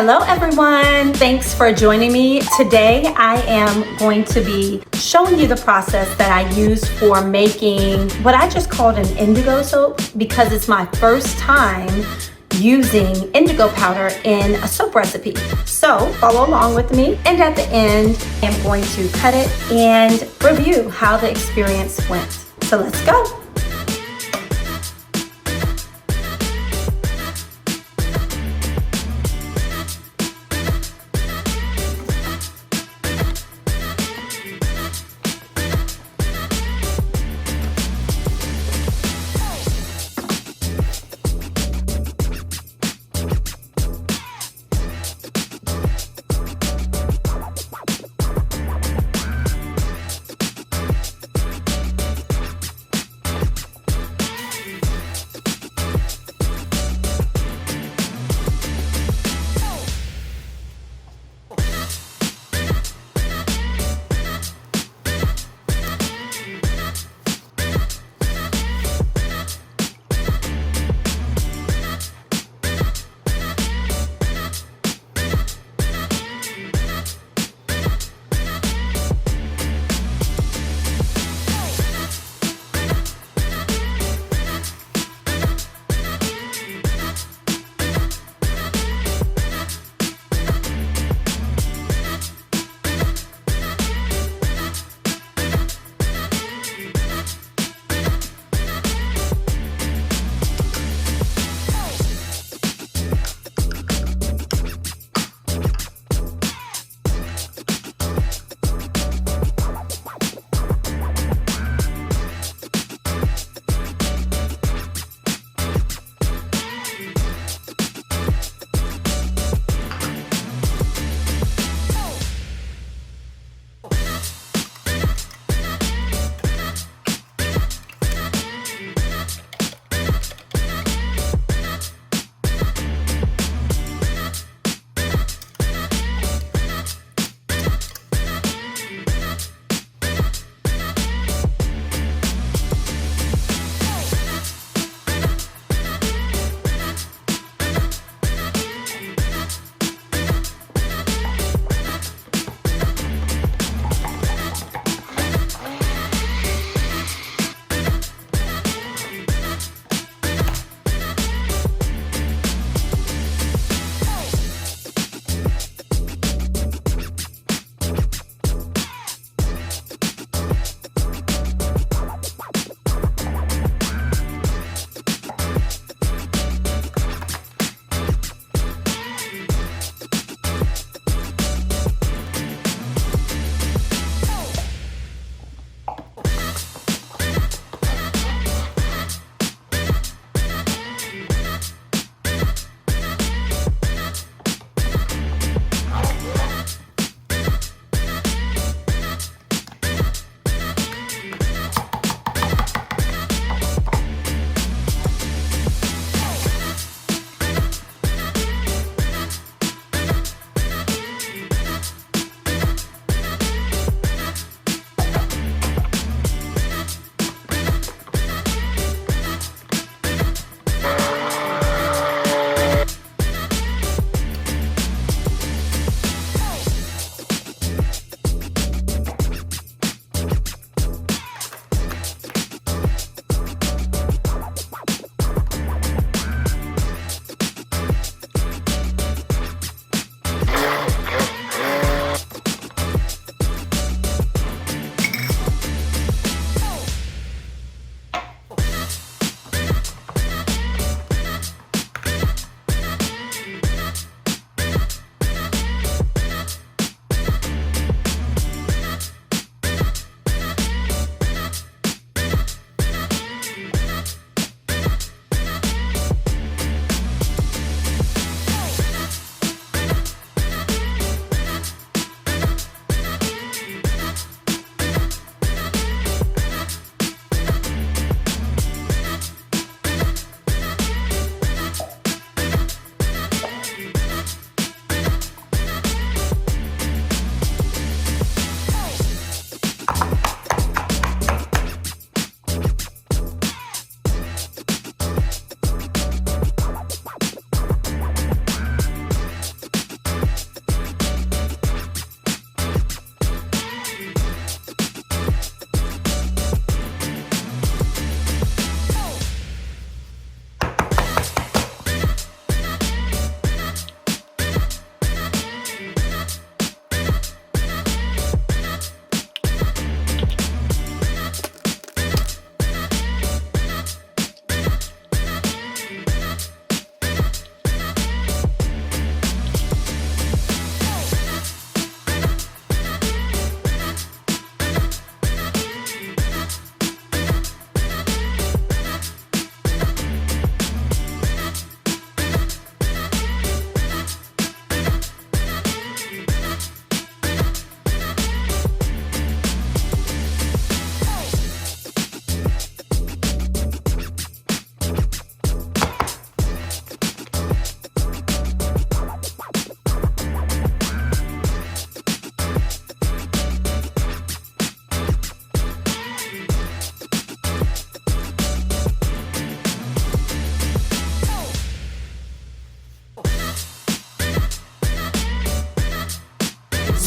Hello everyone, thanks for joining me. Today I am going to be showing you the process that I use for making what I just called an indigo soap because it's my first time using indigo powder in a soap recipe. So follow along with me, and at the end I'm going to cut it and review how the experience went. So let's go.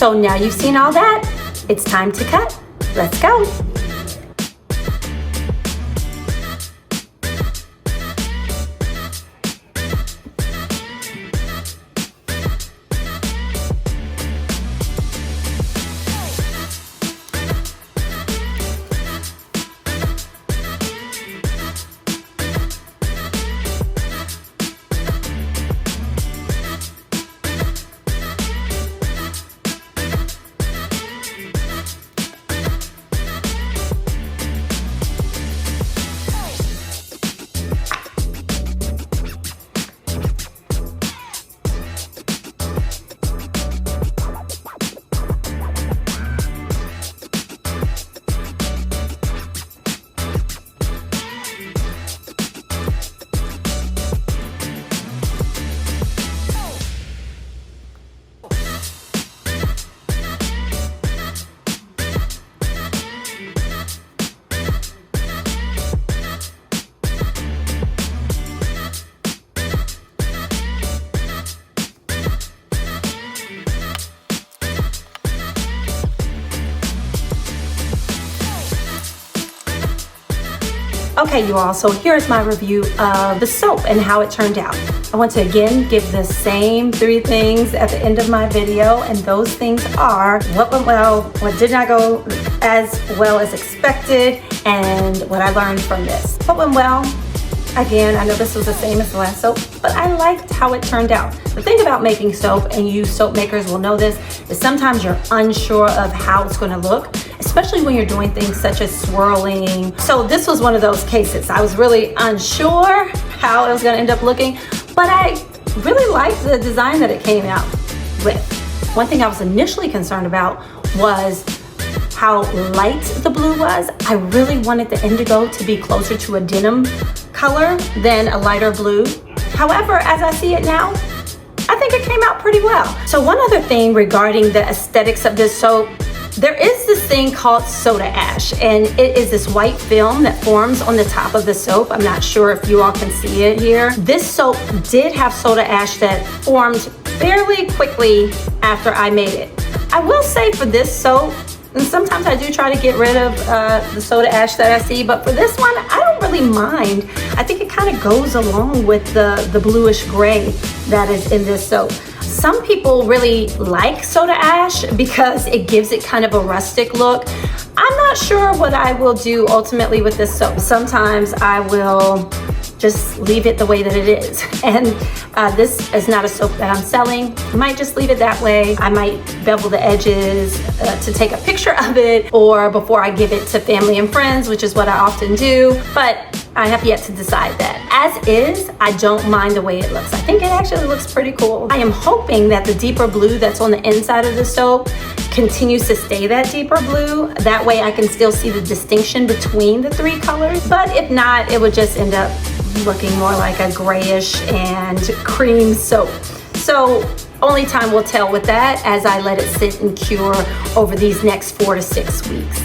So now you've seen all that, it's time to cut. Let's go. Okay, you all, so here's my review of the soap and how it turned out. I want to again give the same 3 things at the end of my video, and those things are what went well, what did not go as well as expected, and what I learned from this. What went well, again, I know this was the same as the last soap, but I liked how it turned out. The thing about making soap, and you soap makers will know this, is sometimes you're unsure of how it's going to look, especially when you're doing things such as swirling. So this was one of those cases. I was really unsure how it was going to end up looking, but I really liked the design that it came out with. One thing I was initially concerned about was how light the blue was. I really wanted the indigo to be closer to a denim color than a lighter blue. However, as I see it now, I think it came out pretty well. So one other thing regarding the aesthetics of this soap, there is this thing called soda ash, and it is this white film that forms on the top of the soap. I'm not sure if you all can see it here. This soap did have soda ash that formed fairly quickly after I made it. I will say for this soap, and sometimes I do try to get rid of the soda ash that I see, but for this one, I don't really mind. I think it kind of goes along with the bluish gray that is in this soap. Some people really like soda ash because it gives it kind of a rustic look. I'm not sure what I will do ultimately with this soap. Sometimes I will just leave it the way that it is. And this is not a soap that I'm selling. I might just leave it that way. I might bevel the edges to take a picture of it, or before I give it to family and friends, which is what I often do. But I have yet to decide that. As is, I don't mind the way it looks. I think it actually looks pretty cool. I am hoping that the deeper blue that's on the inside of the soap continues to stay that deeper blue. That way I can still see the distinction between the 3 colors. But if not, it would just end up looking more like a grayish and cream soap. So only time will tell with that as I let it sit and cure over these next 4 to 6 weeks.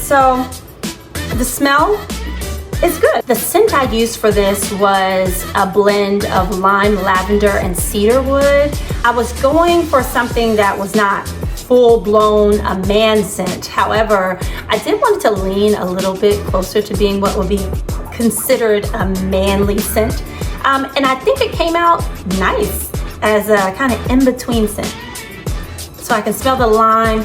So the smell is good. The scent I used for this was a blend of lime, lavender, and cedar wood. I was going for something that was not full-blown a man scent. However, I did want it to lean a little bit closer to being what would be considered a manly scent. And I think it came out nice as a kind of in-between scent. So I can smell the lime,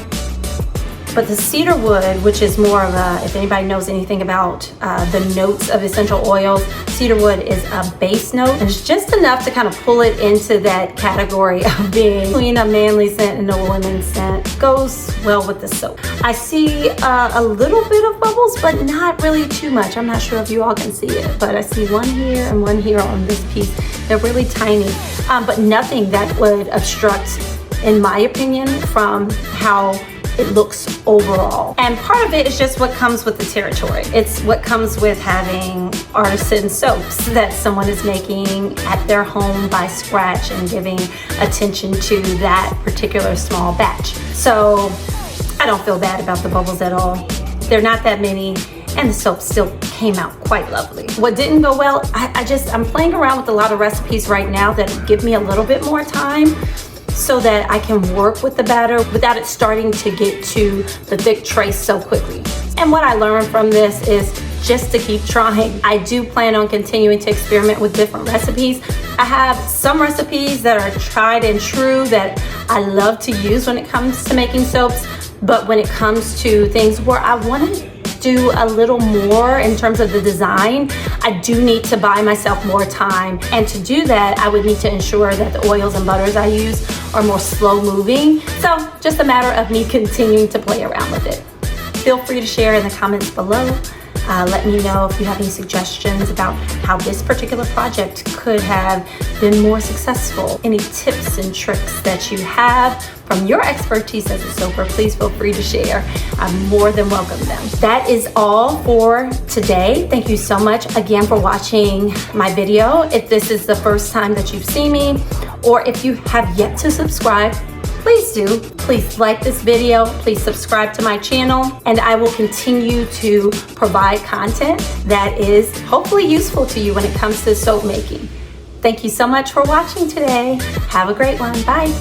but the cedar wood, which is more of a, if anybody knows anything about the notes of essential oils, cedar wood is a base note, and it's just enough to kind of pull it into that category of being between a manly scent and a woman's scent. Goes well with the soap. I see a little bit of bubbles, but not really too much. I'm not sure if you all can see it, but I see one here and one here on this piece. They're really tiny, but nothing that would obstruct, in my opinion, from how it looks overall. And part of it is just what comes with the territory. It's what comes with having artisan soaps that someone is making at their home by scratch and giving attention to that particular small batch. So I don't feel bad about the bubbles at all. They're not that many, and the soap still came out quite lovely. What didn't go well, I'm playing around with a lot of recipes right now that give me a little bit more time. so that I can work with the batter without it starting to get to the thick trace so quickly. And what I learned from this is just to keep trying. I do plan on continuing to experiment with different recipes. I have some recipes that are tried and true that I love to use when it comes to making soaps, but when it comes to things where I want to do a little more in terms of the design, I do need to buy myself more time. And to do that, I would need to ensure that the oils and butters I use are more slow moving. So just a matter of me continuing to play around with it. Feel free to share in the comments below. Let me know if you have any suggestions about how this particular project could have been more successful. Any tips and tricks that you have from your expertise as a soaper, please feel free to share. I'm more than welcome them. That is all for today. Thank you so much again for watching my video. If this is the first time that you've seen me, or if you have yet to subscribe, please do. Please like this video, please subscribe to my channel, and I will continue to provide content that is hopefully useful to you when it comes to soap making. Thank you so much for watching today. Have a great one. Bye.